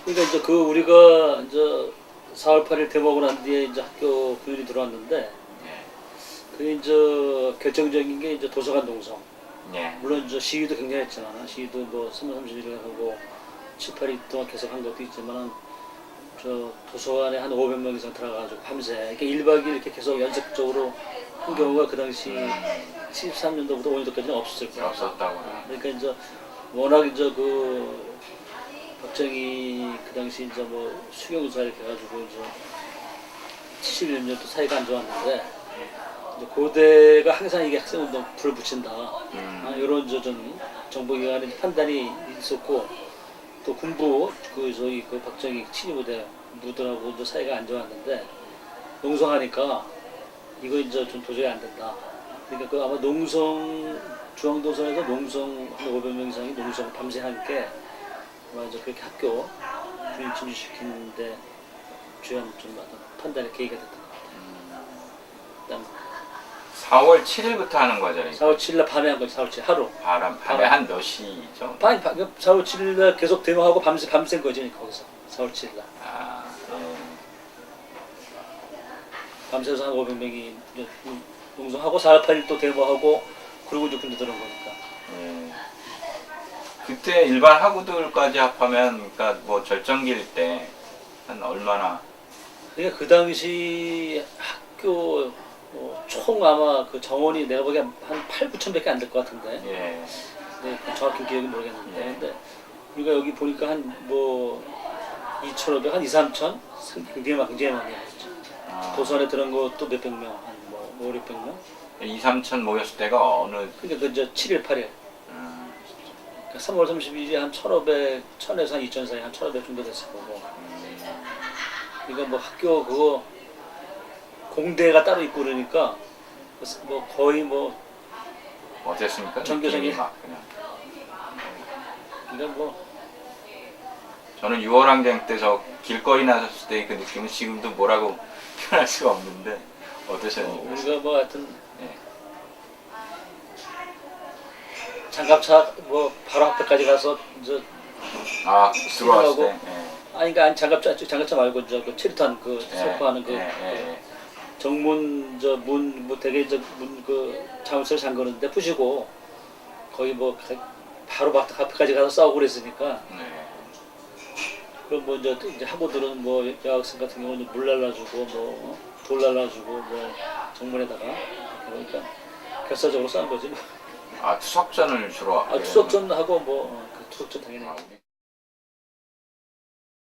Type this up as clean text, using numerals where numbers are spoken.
그러니까 이제 그 우리가 이제 4월 8일 대목을 한 뒤에 이제 학교 교인이 들어왔는데, 예. 그게 이제 결정적인 게 이제 도서관 농성. 예. 물론 이제 시위도 굉장히 했지만, 시위도 뭐 3월 30일에 하고 7, 8일 동안 계속 한 것도 있지만, 저 도서관에 한 500명 이상 들어가가지고 밤새 이렇게 1박 2일 이렇게 계속 연속적으로 한 경우가 그 당시 73년도부터 5년도까지는 없었을 거예요. 없었다고. 그러니까 이제 워낙 이제 그 박정희 그 당시 이제 뭐 수경사 이렇게 해가지고 이제 71년도 사이가 안 좋았는데, 이제 고대가 항상 이게 학생운동 불을 붙인다. 이런 전 정보기관의 판단이 있었고, 또 군부 그 저희 그 박정희 친위부대들하고 이제 사이가 안 좋았는데, 농성하니까 이거 이제 좀 도저히 안 된다. 그러니까 그 아마 농성 중앙도서에서 농성 한 500명 이상이 농성 밤새 함께 아마 이제 그렇게 학교 주인 침수시키는데 주연 좀 판단의 계기가 됐던 것 같아요. 4월 7일부터 하는 거죠? 4월 7일 날 밤에 한 거지. 4월 7일 하루. 밤에 한 몇 시죠? 4월 7일 날 계속 데모하고 밤샌 거지 거기서. 4월 7일 날. 아, 밤새서 한 500명이 농성하고 4월 8일 또 데모하고 그리고 이제 군대 들어온 거니까. 그때 일반 학우들까지 합하면, 그러니까 뭐 절정기일 때 한 얼마나? 그러니까 그 당시 학교 총 아마 그 정원이 내가 보기엔 한 8, 9천밖에 안 될 것 같은데. 예. 네, 그 정확히 기억이 모르겠는데. 예. 근데 우리가 여기 보니까 한 뭐 2,500, 한 2, 3천? 굉장히 많이 했죠. 도서관에 들어온 것도 몇백 명, 한 뭐 5, 600명? 2, 3천 모였을 때가 어느? 그러니까 그 이제 7일, 8일. 그러니까 3월 30일이 한 1,500, 1,000에서 한 2,000 사이 한 1,500 정도 됐을 거고. 그러니까 뭐 학교 그거 공대가 따로 있고 그러니까 뭐 거의 뭐 어땠습니까? 전교생이 느낌이 막 그냥. 그러니까 뭐 저는 6월 항쟁 때 저 길거리 나섰을 때 그 느낌은 지금도 뭐라고 표현할 수가 없는데 어떠셨는지. 우리가 뭐 하여튼 예. 장갑차 뭐 바로 앞에까지 가서 이제 들어왔을 때. 예. 아니 그러니까 장갑차 말고 이제 그 체류탄 그 설파하는 그 정문 저 문 뭐 되게 이제 문 그 자물쇠를 잠그는데 부시고 거의 뭐 바로 앞에까지 가서 싸우고 그랬으니까. 그럼 뭐 이제 학우들은 뭐 여학생 같은 경우는 물 날라주고 뭐 돌 날라주고 뭐 정문에다가 그러니까 결사적으로 싸운 거지. 투석전을 주로. 투석전하고 뭐 그 투석전 당연히.